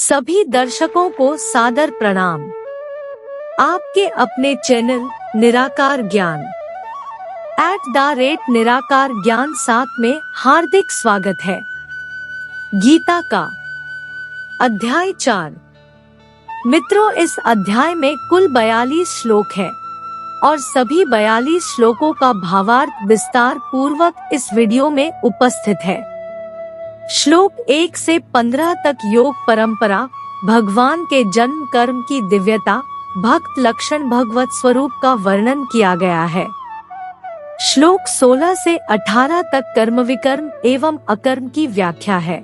सभी दर्शकों को सादर प्रणाम। आपके अपने चैनल निराकार ज्ञान @निराकार ज्ञान 7 में हार्दिक स्वागत है। गीता का अध्याय 4। मित्रों, इस अध्याय में कुल 42 श्लोक है और सभी 42 श्लोकों का भावार्थ विस्तार पूर्वक इस वीडियो में उपस्थित है। श्लोक 1 से 15 तक योग परंपरा, भगवान के जन्म, कर्म की दिव्यता, भक्त लक्षण, भगवत स्वरूप का वर्णन किया गया है। श्लोक 16 से 18 तक कर्म, विकर्म एवं अकर्म की व्याख्या है।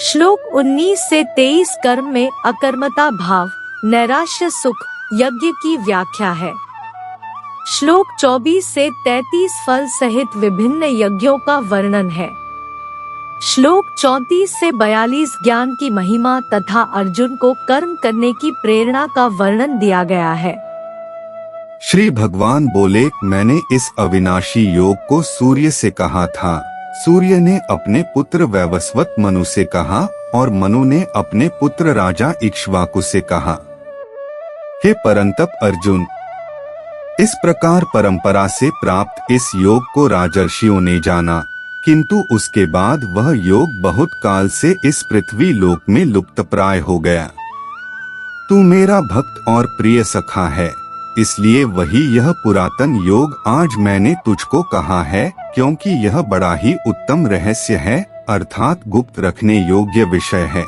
श्लोक 19 से 23 कर्म में अकर्मता भाव, नैराश्य, सुख, यज्ञ की व्याख्या है। श्लोक 24 से 33 फल सहित विभिन्न यज्ञों का वर्णन है। श्लोक 34 से 42 ज्ञान की महिमा तथा अर्जुन को कर्म करने की प्रेरणा का वर्णन दिया गया है। श्री भगवान बोले, मैंने इस अविनाशी योग को सूर्य से कहा था, सूर्य ने अपने पुत्र वैवस्वत मनु से कहा और मनु ने अपने पुत्र राजा इक्ष्वाकु से कहा। हे परंतप अर्जुन, इस प्रकार परंपरा से प्राप्त इस योग को राजर्षियों ने जाना, किंतु उसके बाद वह योग बहुत काल से इस पृथ्वी लोक में लुप्तप्राय हो गया। तू मेरा भक्त और प्रिय सखा है, इसलिए वही यह पुरातन योग आज मैंने तुझको कहा है, क्योंकि यह बड़ा ही उत्तम रहस्य है, अर्थात गुप्त रखने योग्य विषय है।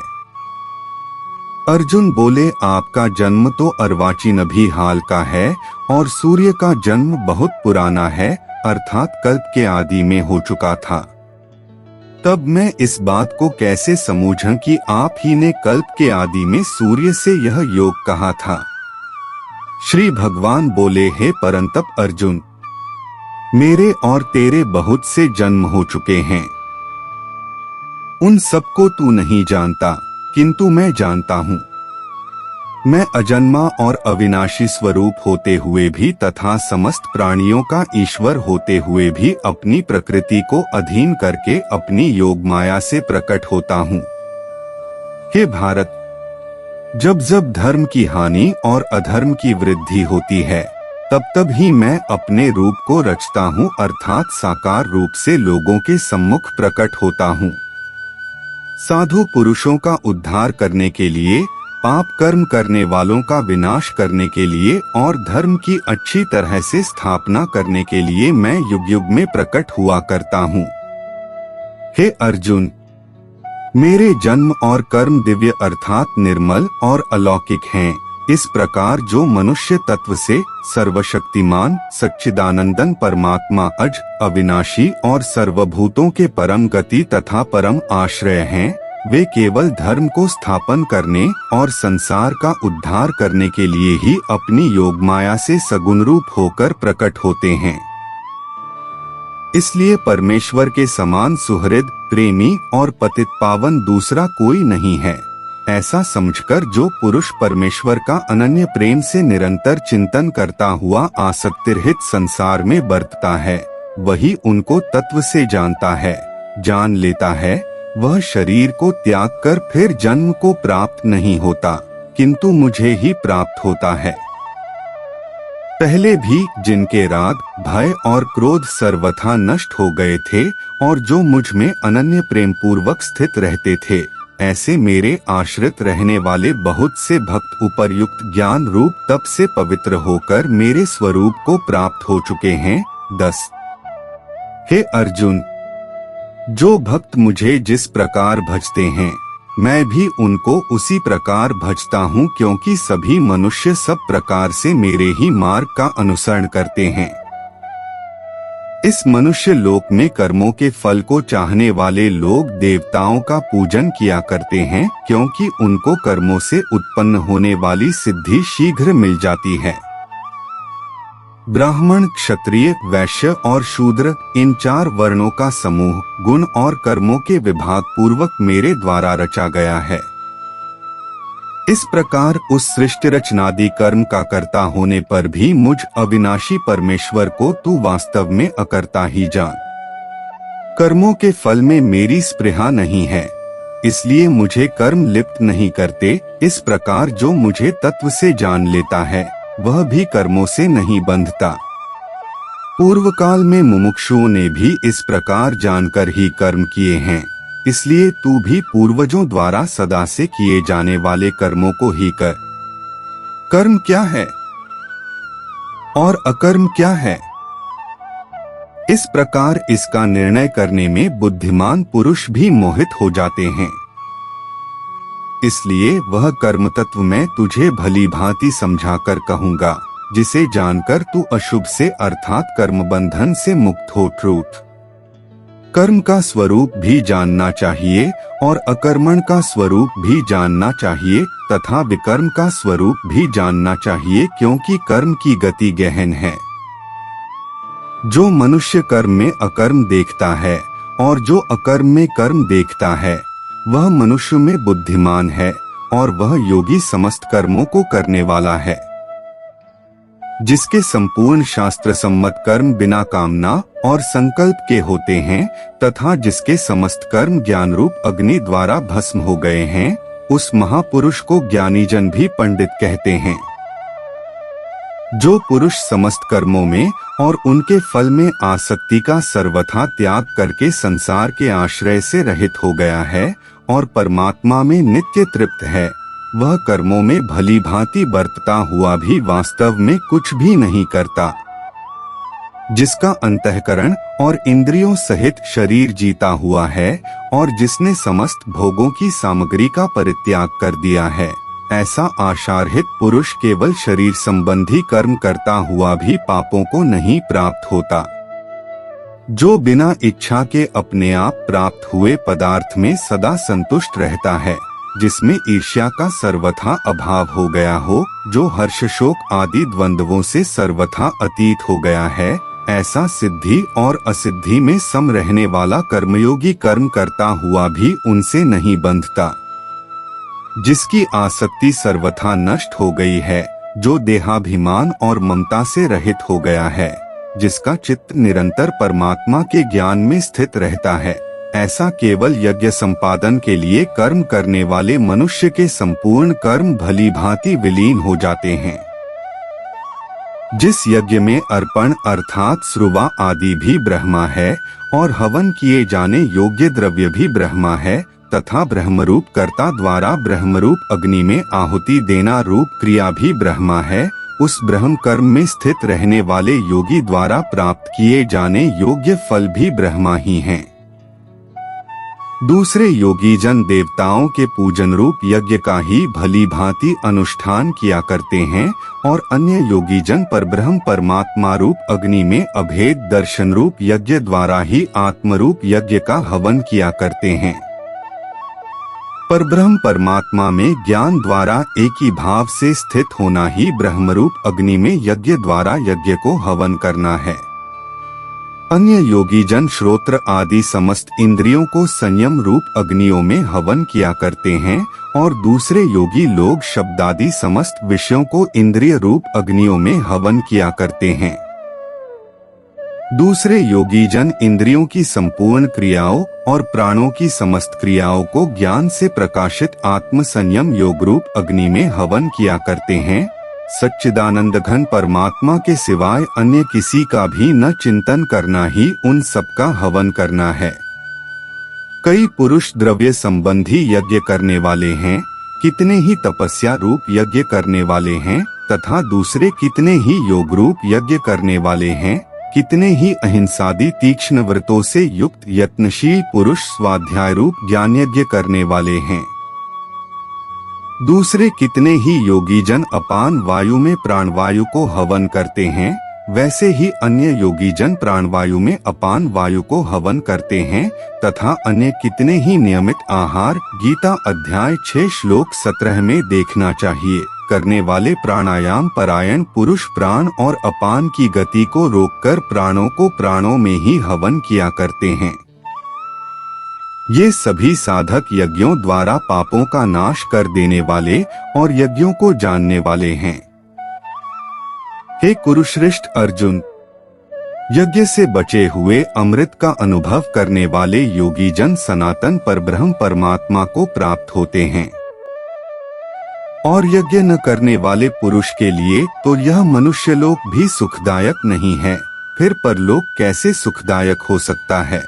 अर्जुन बोले, आपका जन्म तो अर्वाचीन भी हाल का है और सूर्य का जन्म बहुत पुराना है, अर्थात कल्प के आदि में हो चुका था। तब मैं इस बात को कैसे समझूं कि आप ही ने कल्प के आदि में सूर्य से यह योग कहा था। श्री भगवान बोले, हे परंतप अर्जुन, मेरे और तेरे बहुत से जन्म हो चुके हैं, उन सबको तू नहीं जानता, किंतु मैं जानता हूँ। मैं अजन्मा और अविनाशी स्वरूप होते हुए भी तथा समस्त प्राणियों का ईश्वर होते हुए भी अपनी प्रकृति को अधीन करके अपनी योग माया से प्रकट होता हूँ। हे भारत, जब जब धर्म की हानि और अधर्म की वृद्धि होती है, तब तब ही मैं अपने रूप को रचता हूँ, अर्थात साकार रूप से लोगों के सम्मुख प्रकट होता हूँ। साधु पुरुषों का उद्धार करने के लिए, पाप कर्म करने वालों का विनाश करने के लिए और धर्म की अच्छी तरह से स्थापना करने के लिए मैं युग युग में प्रकट हुआ करता हूँ। हे अर्जुन, मेरे जन्म और कर्म दिव्य अर्थात निर्मल और अलौकिक हैं। इस प्रकार जो मनुष्य तत्व से सर्वशक्तिमान सच्चिदानंदन परमात्मा अज, अविनाशी और सर्वभूतों के परम गति तथा परम आश्रय हैं, वे केवल धर्म को स्थापन करने और संसार का उद्धार करने के लिए ही अपनी योग माया से सगुण रूप होकर प्रकट होते हैं। इसलिए परमेश्वर के समान सुहृद, प्रेमी और पतित पावन दूसरा कोई नहीं है। ऐसा समझकर जो पुरुष परमेश्वर का अनन्य प्रेम से निरंतर चिंतन करता हुआ आसक्तिरहित संसार में बरतता है, वही उनको तत्व से जानता है, जान लेता है। वह शरीर को त्याग कर फिर जन्म को प्राप्त नहीं होता, किंतु मुझे ही प्राप्त होता है। पहले भी जिनके राग, भय और क्रोध सर्वथा नष्ट हो गए थे और जो मुझ में अनन्य प्रेम पूर्वक स्थित रहते थे, ऐसे मेरे आश्रित रहने वाले बहुत से भक्त उपर्युक्त ज्ञान रूप तप से पवित्र होकर मेरे स्वरूप को प्राप्त हो चुके हैं। 10। हे अर्जुन, जो भक्त मुझे जिस प्रकार भजते हैं, मैं भी उनको उसी प्रकार भजता हूँ, क्योंकि सभी मनुष्य सब प्रकार से मेरे ही मार्ग का अनुसरण करते हैं। इस मनुष्य लोक में कर्मों के फल को चाहने वाले लोग देवताओं का पूजन किया करते हैं, क्योंकि उनको कर्मों से उत्पन्न होने वाली सिद्धि शीघ्र मिल जाती है। ब्राह्मण, क्षत्रिय, वैश्य और शूद्र, इन 4 वर्णों का समूह गुण और कर्मों के विभाग पूर्वक मेरे द्वारा रचा गया है। इस प्रकार उस सृष्टि रचनादि कर्म का कर्ता होने पर भी मुझ अविनाशी परमेश्वर को तू वास्तव में अकर्ता ही जान। कर्मों के फल में मेरी स्पृहा नहीं है, इसलिए मुझे कर्म लिप्त नहीं करते। इस प्रकार जो मुझे तत्व से जान लेता है वह भी कर्मों से नहीं बंधता। पूर्व काल में मुमुक्षुओं ने भी इस प्रकार जानकर ही कर्म किए हैं, इसलिए तू भी पूर्वजों द्वारा सदा से किए जाने वाले कर्मों को ही कर। कर्म क्या है और अकर्म क्या है, इस प्रकार इसका निर्णय करने में बुद्धिमान पुरुष भी मोहित हो जाते हैं। इसलिए वह कर्म तत्व मैं तुझे भली भांति समझाकर कहूँगा, जिसे जानकर तू अशुभ से अर्थात कर्म बंधन से मुक्त हो। ट्रूथ कर्म का स्वरूप भी जानना चाहिए और अकर्मण का स्वरूप भी जानना चाहिए तथा विकर्म का स्वरूप भी जानना चाहिए, क्योंकि कर्म की गति गहन है। जो मनुष्य कर्म में अकर्म देखता है और जो अकर्म में कर्म देखता है वह मनुष्य में बुद्धिमान है और वह योगी समस्त कर्मों को करने वाला है। जिसके संपूर्ण शास्त्र सम्मत कर्म बिना कामना और संकल्प के होते हैं तथा जिसके समस्त कर्म ज्ञान रूप अग्नि द्वारा भस्म हो गए हैं, उस महापुरुष को ज्ञानी जन भी पंडित कहते हैं। जो पुरुष समस्त कर्मों में और उनके फल में आसक्ति का सर्वथा त्याग करके संसार के आश्रय से रहित हो गया है और परमात्मा में नित्य तृप्त है, वह कर्मों में भली भांति बरतता हुआ भी वास्तव में कुछ भी नहीं करता। जिसका अंतःकरण और इंद्रियों सहित शरीर जीता हुआ है और जिसने समस्त भोगों की सामग्री का परित्याग कर दिया है, ऐसा आशारहित पुरुष केवल शरीर संबंधी कर्म करता हुआ भी पापों को नहीं प्राप्त होता। जो बिना इच्छा के अपने आप प्राप्त हुए पदार्थ में सदा संतुष्ट रहता है, जिसमें ईर्ष्या का सर्वथा अभाव हो गया हो, जो हर्ष शोक आदि द्वंद्वों से सर्वथा अतीत हो गया है, ऐसा सिद्धि और असिद्धि में सम रहने वाला कर्मयोगी कर्म करता हुआ भी उनसे नहीं बंधता। जिसकी आसक्ति सर्वथा नष्ट हो गई है, जो देहाभिमान और ममता से रहित हो गया है, जिसका चित्त निरंतर परमात्मा के ज्ञान में स्थित रहता है, ऐसा केवल यज्ञ संपादन के लिए कर्म करने वाले मनुष्य के संपूर्ण कर्म भली भांति विलीन हो जाते हैं। जिस यज्ञ में अर्पण अर्थात श्रुवा आदि भी ब्रह्मा है और हवन किए जाने योग्य द्रव्य भी ब्रह्मा है तथा ब्रह्मरूप कर्ता द्वारा ब्रह्मरूप अग्नि में आहुति देना रूप क्रिया भी ब्रह्मा है, उस ब्रह्म कर्म में स्थित रहने वाले योगी द्वारा प्राप्त किए जाने योग्य फल भी ब्रह्मा ही हैं। दूसरे योगी जन देवताओं के पूजन रूप यज्ञ का ही भली भांति अनुष्ठान किया करते हैं और अन्य योगी जन परब्रह्म परमात्मा रूप अग्नि में अभेद दर्शन रूप यज्ञ द्वारा ही आत्मरूप यज्ञ का हवन किया करते हैं। परब्रह्म परमात्मा में ज्ञान द्वारा एक ही भाव से स्थित होना ही ब्रह्मरूप अग्नि में यज्ञ द्वारा यज्ञ को हवन करना है। अन्य योगी जन श्रोत्र आदि समस्त इंद्रियों को संयम रूप अग्नियों में हवन किया करते हैं और दूसरे योगी लोग शब्दादि समस्त विषयों को इंद्रिय रूप अग्नियों में हवन किया करते हैं। दूसरे योगी जन इंद्रियों की संपूर्ण क्रियाओं और प्राणों की समस्त क्रियाओं को ज्ञान से प्रकाशित आत्म संयम योग रूप अग्नि में हवन किया करते हैं। सच्चिदानंद घन परमात्मा के सिवाय अन्य किसी का भी न चिंतन करना ही उन सबका हवन करना है। कई पुरुष द्रव्य संबंधी यज्ञ करने वाले हैं, कितने ही तपस्या रूप यज्ञ करने वाले हैं तथा दूसरे कितने ही योग रूप यज्ञ करने वाले हैं, कितने ही अहिंसादि तीक्ष्ण व्रतों से युक्त यत्नशील पुरुष स्वाध्याय रूप ज्ञान यज्ञ करने वाले हैं। दूसरे कितने ही योगी जन अपान वायु में प्राणवायु को हवन करते हैं, वैसे ही अन्य योगी जन प्राणवायु में अपान वायु को हवन करते हैं तथा अन्य कितने ही नियमित आहार गीता अध्याय 6 श्लोक 17 में देखना चाहिए करने वाले प्राणायाम परायण पुरुष प्राण और अपान की गति को रोककर प्राणों को प्राणों में ही हवन किया करते हैं। ये सभी साधक यज्ञों द्वारा पापों का नाश कर देने वाले और यज्ञों को जानने वाले हैं। हे कुरुश्रेष्ठ अर्जुन, यज्ञ से बचे हुए अमृत का अनुभव करने वाले योगी जन सनातन परब्रह्म परमात्मा को प्राप्त होते हैं। और यज्ञ न करने वाले पुरुष के लिए तो यह मनुष्यलोक भी सुखदायक नहीं है, फिर परलोक कैसे सुखदायक हो सकता है।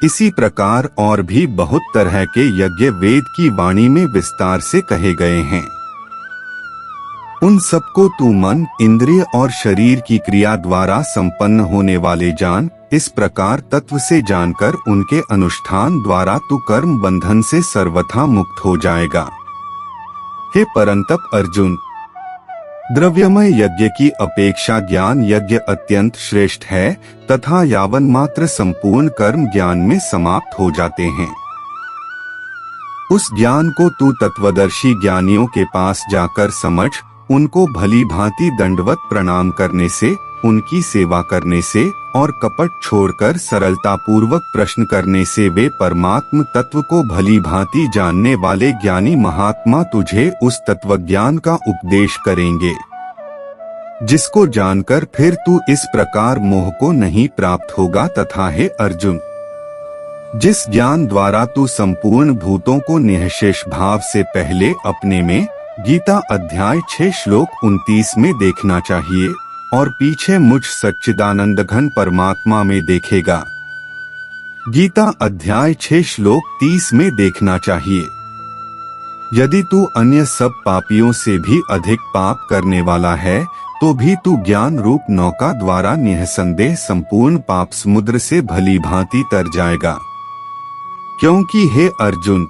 इसी प्रकार और भी बहुत तरह के यज्ञ वेद की वाणी में विस्तार से कहे गए हैं। उन सबको तू मन, इंद्रिय और शरीर की क्रिया द्वारा संपन्न होने वाले जान। इस प्रकार तत्व से जानकर उनके अनुष्ठान द्वारा तू कर्म बंधन से सर्वथा मुक्त हो जाएगा। हे परंतप अर्जुन, द्रव्यमय यज्ञ की अपेक्षा ज्ञान यज्ञ अत्यंत श्रेष्ठ है तथा यावन मात्र संपूर्ण कर्म ज्ञान में समाप्त हो जाते हैं। उस ज्ञान को तू तत्वदर्शी ज्ञानियों के पास जाकर समझ, उनको भली भांति दंडवत प्रणाम करने से, उनकी सेवा करने से और कपट छोड़कर सरलता पूर्वक प्रश्न करने से वे परमात्म तत्व को भली भांति जानने वाले ज्ञानी महात्मा तुझे उस तत्व ज्ञान का उपदेश करेंगे, जिसको जानकर फिर तू इस प्रकार मोह को नहीं प्राप्त होगा। तथा हे अर्जुन, जिस ज्ञान द्वारा तू संपूर्ण भूतों को निःशेष भाव से पहले अपने में गीता अध्याय 6 श्लोक 29 में देखना चाहिए और पीछे मुझ सच्चिदानंद घन परमात्मा में देखेगा। गीता अध्याय 6 श्लोक 30 में देखना चाहिए। यदि तू अन्य सब पापियों से भी अधिक पाप करने वाला है तो भी तू ज्ञान रूप नौका द्वारा निःसंदेह संपूर्ण पाप समुद्र से भली भांति तर जाएगा। क्योंकि हे अर्जुन,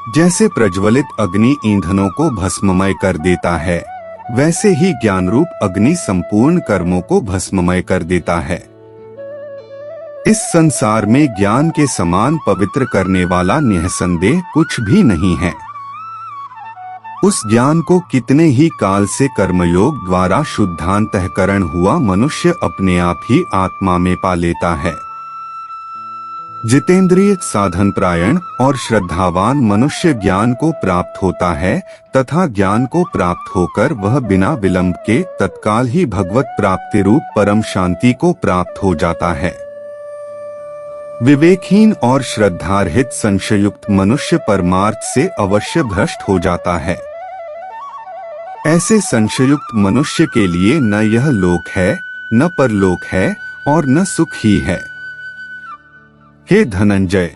जैसे प्रज्वलित अग्नि ईंधनों को भस्ममय कर देता है, वैसे ही ज्ञान रूप अग्नि संपूर्ण कर्मों को भस्ममय कर देता है। इस संसार में ज्ञान के समान पवित्र करने वाला निःसंदेह कुछ भी नहीं है। उस ज्ञान को कितने ही काल से कर्मयोग द्वारा शुद्धांतःकरण हुआ मनुष्य अपने आप ही आत्मा में पा लेता है। जितेंद्रिय, साधन प्रायण और श्रद्धावान मनुष्य ज्ञान को प्राप्त होता है तथा ज्ञान को प्राप्त होकर वह बिना विलंब के तत्काल ही भगवत प्राप्ति रूप परम शांति को प्राप्त हो जाता है। विवेकहीन और श्रद्धारहित संशयुक्त मनुष्य परमार्थ से अवश्य भ्रष्ट हो जाता है। ऐसे संशयुक्त मनुष्य के लिए न यह लोक है, न परलोक है और न सुख ही है। हे धनंजय,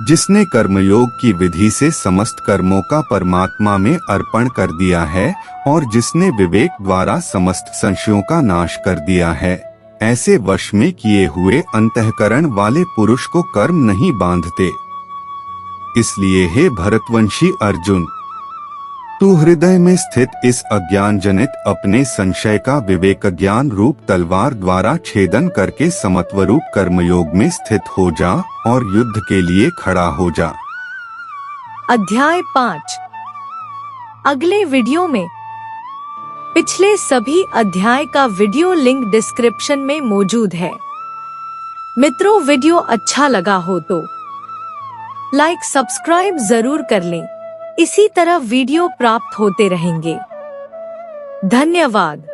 जिसने कर्मयोग की विधि से समस्त कर्मों का परमात्मा में अर्पण कर दिया है और जिसने विवेक द्वारा समस्त संशयों का नाश कर दिया है, ऐसे वश में किए हुए अंतःकरण वाले पुरुष को कर्म नहीं बांधते। इसलिए हे भरतवंशी अर्जुन, तू हृदय में स्थित इस अज्ञान जनित अपने संशय का विवेक ज्ञान रूप तलवार द्वारा छेदन करके समत्व रूप कर्मयोग में स्थित हो जा और युद्ध के लिए खड़ा हो जा। अध्याय 5। अगले वीडियो में पिछले सभी अध्याय का वीडियो लिंक डिस्क्रिप्शन में मौजूद है। मित्रों, वीडियो अच्छा लगा हो तो लाइक सब्सक्राइब जरूर कर लें। इसी तरह वीडियो प्राप्त होते रहेंगे। धन्यवाद।